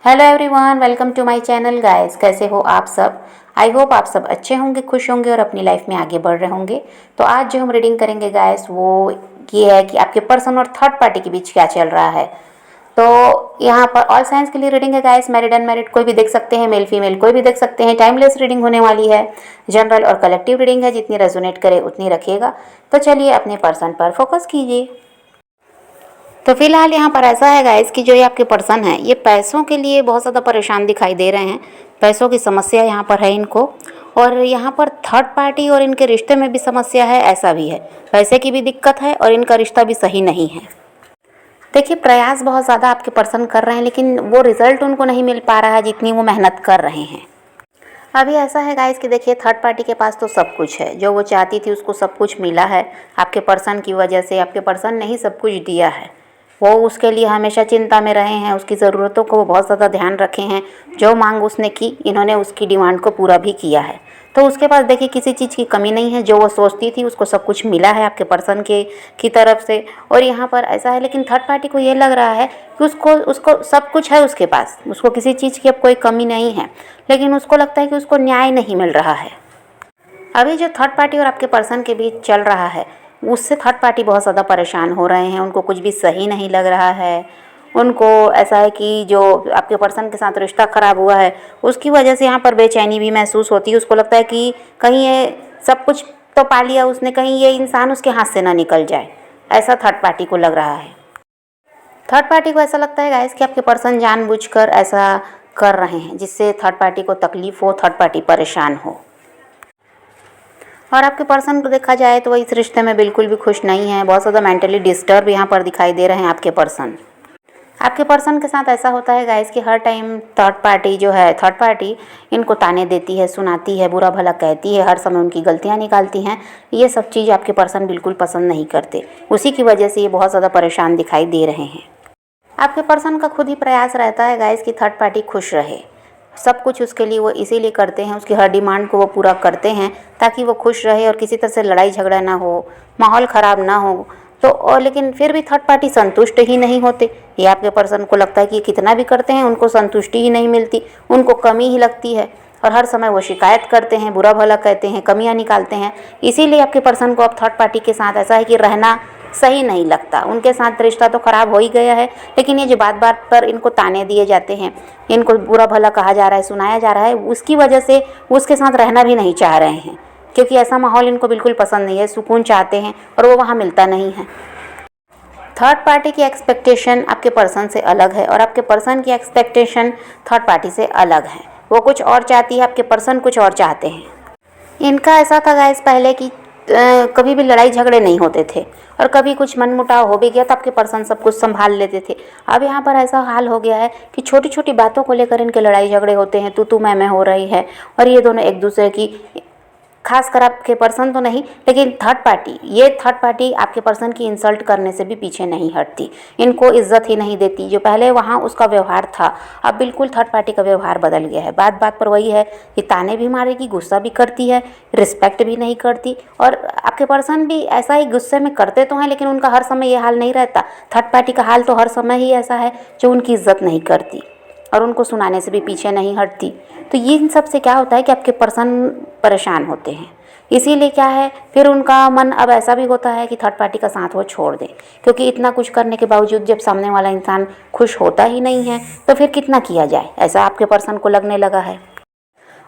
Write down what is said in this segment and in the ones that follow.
Hello everyone, welcome to my channel guys. कैसे हो आप सब? आई होप आप सब अच्छे होंगे, खुश होंगे और अपनी लाइफ में आगे बढ़ रहे होंगे। तो आज जो हम रीडिंग करेंगे गाइस वो ये है कि आपके पर्सन और थर्ड पार्टी के बीच क्या चल रहा है। तो यहाँ पर ऑल साइंस के लिए रीडिंग है गाइस। मैरिड अनमैरिड कोई भी देख सकते हैं, मेल फीमेल कोई भी देख सकते हैं। टाइमलेस रीडिंग होने वाली है। जनरल और कलेक्टिव रीडिंग है, जितनी रेजोनेट करे उतनी रखिएगा। तो चलिए अपने पर्सन पर फोकस कीजिए। तो फिलहाल यहाँ पर ऐसा है गाइस कि जो ये आपके पर्सन है ये पैसों के लिए बहुत ज़्यादा परेशान दिखाई दे रहे हैं। पैसों की समस्या यहाँ पर है इनको, और यहाँ पर थर्ड पार्टी और इनके रिश्ते में भी समस्या है, ऐसा भी है। पैसे की भी दिक्कत है और इनका रिश्ता भी सही नहीं है। देखिए, प्रयास बहुत ज़्यादा आपके पर्सन कर रहे हैं, लेकिन वो रिजल्ट उनको नहीं मिल पा रहा है जितनी वो मेहनत कर रहे हैं। अभी ऐसा है गाइस कि देखिए, थर्ड पार्टी के पास तो सब कुछ है, जो वो चाहती थी उसको सब कुछ मिला है। आपके पर्सन की वजह से आपके पर्सन ने ही सब कुछ दिया है। वो उसके लिए हमेशा चिंता में रहे हैं, उसकी ज़रूरतों को वो बहुत ज़्यादा ध्यान रखे हैं। जो मांग उसने की, इन्होंने उसकी डिमांड को पूरा भी किया है। तो उसके पास देखिए किसी चीज़ की कमी नहीं है। जो वो सोचती थी उसको सब कुछ मिला है आपके पर्सन की तरफ से। और यहाँ पर ऐसा है, लेकिन थर्ड पार्टी को ये लग रहा है कि उसको सब कुछ है उसके पास, उसको किसी चीज़ की अब कोई कमी नहीं है, लेकिन उसको लगता है कि उसको न्याय नहीं मिल रहा है। अभी जो थर्ड पार्टी और आपके पर्सन के बीच चल रहा है उससे थर्ड पार्टी बहुत ज़्यादा परेशान हो रहे हैं। उनको कुछ भी सही नहीं लग रहा है। उनको ऐसा है कि जो आपके पर्सन के साथ रिश्ता ख़राब हुआ है उसकी वजह से यहाँ पर बेचैनी भी महसूस होती है। उसको लगता है कि कहीं ये सब कुछ तो पा लिया उसने, कहीं ये इंसान उसके हाथ से ना निकल जाए, ऐसा थर्ड पार्टी को लग रहा है। थर्ड पार्टी को ऐसा लगता है गाइस कि आपके पर्सन जानबूझकर ऐसा कर रहे हैं जिससे थर्ड पार्टी को तकलीफ हो, थर्ड पार्टी परेशान हो। और आपके पर्सन को देखा जाए तो वो इस रिश्ते में बिल्कुल भी खुश नहीं है। बहुत ज़्यादा मेंटली डिस्टर्ब यहाँ पर दिखाई दे रहे हैं आपके पर्सन। आपके पर्सन के साथ ऐसा होता है गाइस कि हर टाइम थर्ड पार्टी इनको ताने देती है, सुनाती है, बुरा भला कहती है, हर समय उनकी गलतियाँ निकालती हैं। ये सब चीज़ आपके पर्सन बिल्कुल पसंद नहीं करते। उसी की वजह से ये बहुत ज़्यादा परेशान दिखाई दे रहे हैं। आपके पर्सन का खुद ही प्रयास रहता है गाइस कि थर्ड पार्टी खुश रहे। सब कुछ उसके लिए वो इसीलिए करते हैं, उसकी हर डिमांड को वो पूरा करते हैं ताकि वो खुश रहे और किसी तरह से लड़ाई झगड़ा ना हो, माहौल ख़राब ना हो। तो और लेकिन फिर भी थर्ड पार्टी संतुष्ट ही नहीं होते। ये आपके पर्सन को लगता है कि कितना भी करते हैं उनको संतुष्टि ही नहीं मिलती, उनको कमी ही लगती है। और हर समय वो शिकायत करते हैं, बुरा भला कहते हैं, कमियां निकालते हैं। इसीलिए आपके पर्सन को अब थर्ड पार्टी के साथ ऐसा है कि रहना सही नहीं लगता। उनके साथ रिश्ता तो ख़राब हो ही गया है, लेकिन ये जो बात बात पर इनको ताने दिए जाते हैं, इनको बुरा भला कहा जा रहा है, सुनाया जा रहा है, उसकी वजह से उसके साथ रहना भी नहीं चाह रहे हैं, क्योंकि ऐसा माहौल इनको बिल्कुल पसंद नहीं है। सुकून चाहते हैं और वो वहाँ मिलता नहीं है। थर्ड पार्टी की एक्सपेक्टेशन आपके पर्सन से अलग है और आपके पर्सन की एक्सपेक्टेशन थर्ड पार्टी से अलग है। वो कुछ और चाहती है, आपके पर्सन कुछ और चाहते हैं। इनका ऐसा था गाइस पहले कि कभी भी लड़ाई झगड़े नहीं होते थे, और कभी कुछ मनमुटाव हो भी गया तो आपके पर्सन सब कुछ संभाल लेते थे। अब यहाँ पर ऐसा हाल हो गया है कि छोटी छोटी बातों को लेकर इनके लड़ाई झगड़े होते हैं, तू मैं हो रही है। और ये दोनों एक दूसरे की, खासकर आपके पर्सन तो नहीं लेकिन थर्ड पार्टी आपके पर्सन की इंसल्ट करने से भी पीछे नहीं हटती। इनको इज्जत ही नहीं देती। जो पहले वहाँ उसका व्यवहार था, अब बिल्कुल थर्ड पार्टी का व्यवहार बदल गया है। बात बात पर वही है कि ताने भी मारेगी, गुस्सा भी करती है, रिस्पेक्ट भी नहीं करती। और आपके पर्सन भी ऐसा ही गुस्से में करते तो हैं, लेकिन उनका हर समय ये हाल नहीं रहता। थर्ड पार्टी का हाल तो हर समय ही ऐसा है जो उनकी इज्जत नहीं करती और उनको सुनाने से भी पीछे नहीं हटती। तो ये इन सब से क्या होता है कि आपके पर्सन परेशान होते हैं। इसीलिए क्या है, फिर उनका मन अब ऐसा भी होता है कि थर्ड पार्टी का साथ वो छोड़ दें, क्योंकि इतना कुछ करने के बावजूद जब सामने वाला इंसान खुश होता ही नहीं है तो फिर कितना किया जाए, ऐसा आपके पर्सन को लगने लगा है।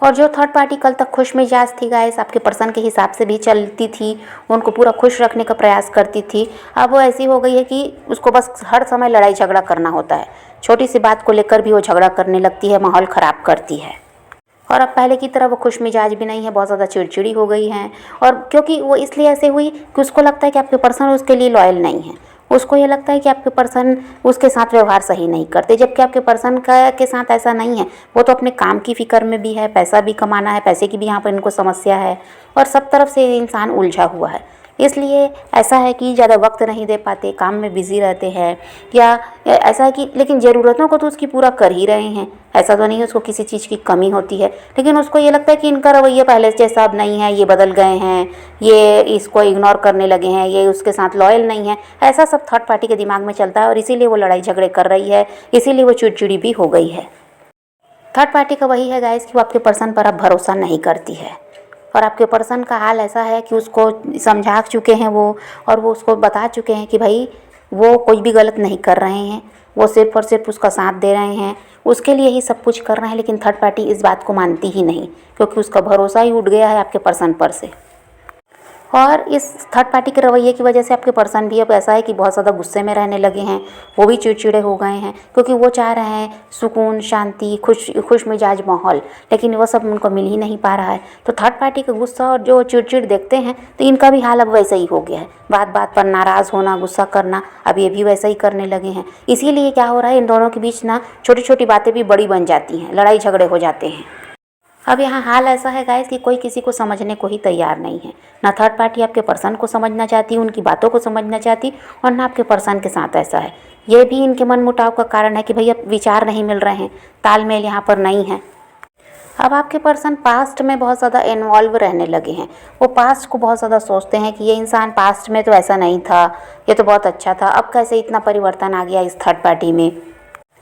और जो थर्ड पार्टी कल तक खुश मिजाज थी गाइस, आपके पर्सन के हिसाब से भी चलती थी, उनको पूरा खुश रखने का प्रयास करती थी, अब वो ऐसी हो गई है कि उसको बस हर समय लड़ाई झगड़ा करना होता है। छोटी सी बात को लेकर भी वो झगड़ा करने लगती है, माहौल ख़राब करती है। और अब पहले की तरह वो खुश मिजाज भी नहीं है, बहुत ज़्यादा चिड़चिड़ी हो गई हैं। और क्योंकि वो इसलिए ऐसे हुई कि उसको लगता है कि आपके पर्सन उसके लिए लॉयल नहीं है। उसको ये लगता है कि आपके पर्सन उसके साथ व्यवहार सही नहीं करते, जबकि आपके पर्सन के साथ ऐसा नहीं है। वो तो अपने काम की फ़िक्र में भी है, पैसा भी कमाना है, पैसे की भी यहाँ पर इनको समस्या है, और सब तरफ से इंसान उलझा हुआ है। इसलिए ऐसा है कि ज़्यादा वक्त नहीं दे पाते, काम में बिज़ी रहते हैं, या ऐसा है कि लेकिन ज़रूरतों को तो उसकी पूरा कर ही रहे हैं। ऐसा तो नहीं है उसको किसी चीज़ की कमी होती है, लेकिन उसको ये लगता है कि इनका रवैया पहले जैसा अब नहीं है, ये बदल गए हैं, ये इसको इग्नोर करने लगे हैं, ये उसके साथ लॉयल नहीं है। ऐसा सब थर्ड पार्टी के दिमाग में चलता है और इसीलिए वो लड़ाई झगड़े कर रही है, इसीलिए वो चिड़चिड़ी भी हो गई है। थर्ड पार्टी का वही है गाइस कि वो आपके पर्सन पर अब भरोसा नहीं करती है और आपके पर्सन का हाल ऐसा है कि उसको समझा चुके हैं वो, और वो उसको बता चुके हैं कि भाई वो कोई भी गलत नहीं कर रहे हैं, वो सिर्फ और सिर्फ उसका साथ दे रहे हैं, उसके लिए ही सब कुछ कर रहे हैं। लेकिन थर्ड पार्टी इस बात को मानती ही नहीं, क्योंकि उसका भरोसा ही उठ गया है आपके पर्सन पर से। और इस थर्ड पार्टी के रवैये की वजह से आपके पर्सन भी अब ऐसा है कि बहुत ज़्यादा गुस्से में रहने लगे हैं, वो भी चिड़चिड़े हो गए हैं, क्योंकि वो चाह रहे हैं सुकून, शांति, खुश मिजाज माहौल, लेकिन वो सब उनको मिल ही नहीं पा रहा है। तो थर्ड पार्टी का गुस्सा और जो चिड़चिड़ देखते हैं तो इनका भी हाल अब वैसा ही हो गया है, बात बात पर नाराज़ होना, गुस्सा करना, अब ये भी वैसा ही करने लगे हैं। इसीलिए क्या हो रहा है, इन दोनों के बीच ना छोटी छोटी बातें भी बड़ी बन जाती हैं, लड़ाई झगड़े हो जाते हैं। अब यहाँ हाल ऐसा है गाइस कि कोई किसी को समझने को ही तैयार नहीं है, ना थर्ड पार्टी आपके पर्सन को समझना चाहती, उनकी बातों को समझना चाहती, और ना आपके पर्सन के साथ ऐसा है। ये भी इनके मनमुटाव का कारण है कि भैया विचार नहीं मिल रहे हैं, तालमेल यहाँ पर नहीं है। अब आपके पर्सन पास्ट में बहुत ज़्यादा इन्वॉल्व रहने लगे हैं, वो पास्ट को बहुत ज़्यादा सोचते हैं कि ये इंसान पास्ट में तो ऐसा नहीं था, ये तो बहुत अच्छा था, अब कैसे इतना परिवर्तन आ गया इस थर्ड पार्टी में।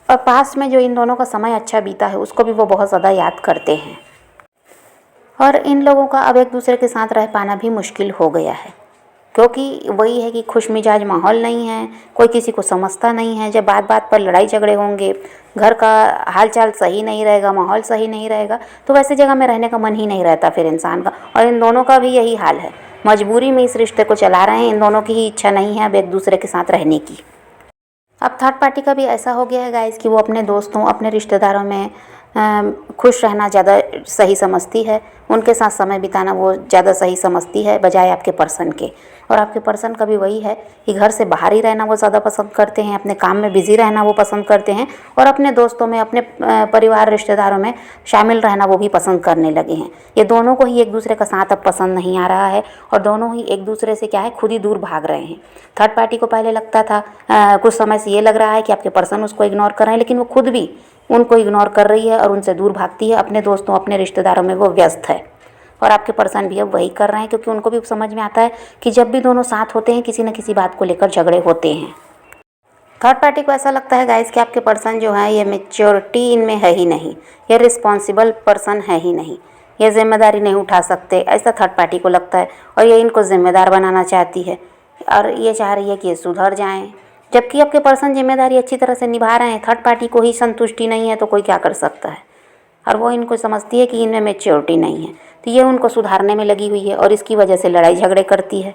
और पास्ट में जो इन दोनों का समय अच्छा बीता है उसको भी वो बहुत ज़्यादा याद करते हैं। और इन लोगों का अब एक दूसरे के साथ रह पाना भी मुश्किल हो गया है, क्योंकि वही है कि खुश मिजाज माहौल नहीं है, कोई किसी को समझता नहीं है। जब बात बात पर लड़ाई झगड़े होंगे, घर का हालचाल सही नहीं रहेगा, माहौल सही नहीं रहेगा, तो वैसे जगह में रहने का मन ही नहीं रहता फिर इंसान का। और इन दोनों का भी यही हाल है, मजबूरी में इस रिश्ते को चला रहे हैं, इन दोनों की ही इच्छा नहीं है अब एक दूसरे के साथ रहने की। अब थर्ड पार्टी का भी ऐसा हो गया है गाइस कि वो अपने दोस्तों, अपने रिश्तेदारों में खुश रहना ज़्यादा सही समझती है, उनके साथ समय बिताना वो ज़्यादा सही समझती है बजाय आपके पर्सन के। और आपके पर्सन का भी वही है कि घर से बाहर ही रहना वो ज़्यादा पसंद करते हैं, अपने काम में बिज़ी रहना वो पसंद करते हैं, और अपने दोस्तों में, अपने परिवार रिश्तेदारों में शामिल रहना वो भी पसंद करने लगे हैं। ये दोनों को ही एक दूसरे का साथ अब पसंद नहीं आ रहा है, और दोनों ही एक दूसरे से क्या है, खुद ही दूर भाग रहे हैं। थर्ड पार्टी को पहले लगता था, कुछ समय से ये लग रहा है कि आपके पर्सन उसको इग्नोर कर रहे हैं, लेकिन वो खुद भी उनको इग्नोर कर रही है और उनसे दूर भागती है, अपने दोस्तों, अपने रिश्तेदारों में वो व्यस्त है। और आपके पर्सन भी अब वही कर रहे हैं, क्योंकि उनको भी समझ में आता है कि जब भी दोनों साथ होते हैं किसी न किसी बात को लेकर झगड़े होते हैं। थर्ड पार्टी को ऐसा लगता है गाइस कि आपके पर्सन जो है ये मैच्योरिटी इनमें है ही नहीं, ये रिस्पॉन्सिबल पर्सन है ही नहीं, ये जिम्मेदारी नहीं उठा सकते, ऐसा थर्ड पार्टी को लगता है। और ये इनको जिम्मेदार बनाना चाहती है, और ये चाह रही है कि ये सुधर जाएँ, जबकि आपके पर्सन जिम्मेदारी अच्छी तरह से निभा रहे हैं। थर्ड पार्टी को ही संतुष्टि नहीं है तो कोई क्या कर सकता है, और वो इनको समझती है कि इनमें मैच्योरिटी नहीं है, तो ये उनको सुधारने में लगी हुई है, और इसकी वजह से लड़ाई झगड़े करती है।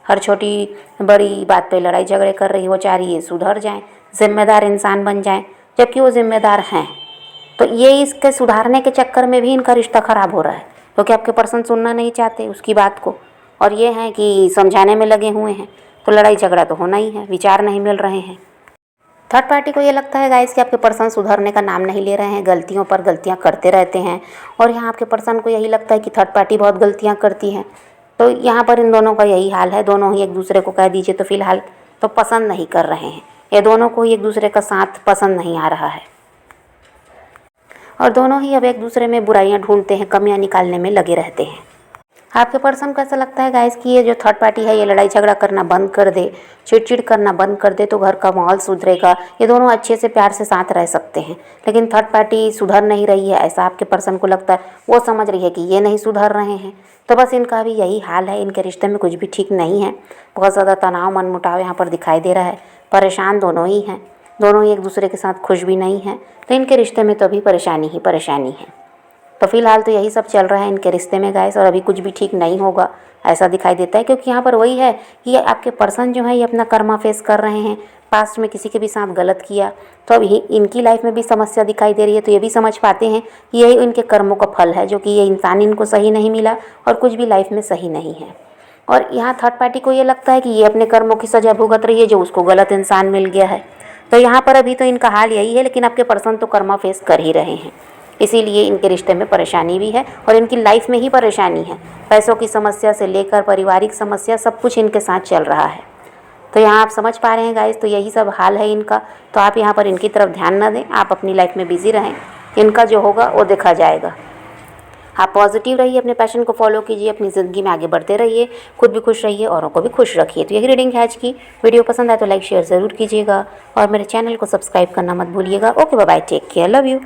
हर छोटी बड़ी बात पे लड़ाई झगड़े कर रही है, वो चाह रही है सुधर जाएं, जिम्मेदार इंसान बन जाएं, जबकि वो जिम्मेदार हैं। तो ये इसके सुधारने के चक्कर में भी इनका रिश्ता ख़राब हो रहा है, क्योंकि आपके पर्सन सुनना नहीं चाहते उसकी बात को, और ये हैं कि समझाने में लगे हुए हैं, तो लड़ाई झगड़ा तो होना ही है, विचार नहीं मिल रहे हैं। थर्ड पार्टी को ये लगता है गाइस कि आपके पर्सन सुधरने का नाम नहीं ले रहे हैं, गलतियों पर गलतियां करते रहते हैं, और यहाँ आपके पर्सन को यही लगता है कि थर्ड पार्टी बहुत गलतियां करती हैं। तो यहाँ पर इन दोनों का यही हाल है, दोनों ही एक दूसरे को कह दीजिए तो फिलहाल तो पसंद नहीं कर रहे हैं, ये दोनों को ही एक दूसरे का साथ पसंद नहीं आ रहा है, और दोनों ही अब एक दूसरे में बुराइयाँ ढूंढते हैं, कमियाँ निकालने में लगे रहते हैं। आपके पर्सन को ऐसा लगता है गाइस कि ये जो थर्ड पार्टी है ये लड़ाई झगड़ा करना बंद कर दे, चिड़चिड़ करना बंद कर दे, तो घर का माहौल सुधरेगा, ये दोनों अच्छे से प्यार से साथ रह सकते हैं। लेकिन थर्ड पार्टी सुधर नहीं रही है, ऐसा आपके पर्सन को लगता है, वो समझ रही है कि ये नहीं सुधर रहे हैं, तो बस इनका भी यही हाल है। इनके रिश्ते में कुछ भी ठीक नहीं है, बहुत ज़्यादा तनाव, मनमुटाव यहाँ पर दिखाई दे रहा है, परेशान दोनों ही हैं, दोनों ही एक दूसरे के साथ खुश भी नहीं हैं, तो इनके रिश्ते में तो अभी परेशानी ही परेशानी है। तो फिलहाल तो यही सब चल रहा है इनके रिश्ते में गाइस, और अभी कुछ भी ठीक नहीं होगा ऐसा दिखाई देता है, क्योंकि यहाँ पर वही है कि आपके पर्सन जो है ये अपना कर्मा फेस कर रहे हैं, पास्ट में किसी के भी साथ गलत किया, तो अब इनकी लाइफ में भी समस्या दिखाई दे रही है, तो ये भी समझ पाते हैं कि यही इनके कर्मों का फल है, जो कि ये इंसान इनको सही नहीं मिला और कुछ भी लाइफ में सही नहीं है। और यहाँ थर्ड पार्टी को ये लगता है कि ये अपने कर्मों की सज़ा भुगत रही है जो उसको गलत इंसान मिल गया है। तो यहाँ पर अभी तो इनका हाल यही है, लेकिन आपके पर्सन तो कर्मा फेस कर ही रहे हैं, इसीलिए इनके रिश्ते में परेशानी भी है और इनकी लाइफ में ही परेशानी है। पैसों की समस्या से लेकर पारिवारिक समस्या सब कुछ इनके साथ चल रहा है। तो यहाँ आप समझ पा रहे हैं गाइस, तो यही सब हाल है इनका। तो आप यहाँ पर इनकी तरफ ध्यान न दें, आप अपनी लाइफ में बिजी रहें, इनका जो होगा वो देखा जाएगा। आप पॉजिटिव रहिए, अपने पैशन को फॉलो कीजिए, अपनी ज़िंदगी में आगे बढ़ते रहिए, खुद भी खुश रहिए, औरों को भी खुश रखिए। तो यही रीडिंग है आज की। वीडियो पसंद आए तो लाइक शेयर ज़रूर कीजिएगा और मेरे चैनल को सब्सक्राइब करना मत भूलिएगा। Okay bye bye, take care, love you.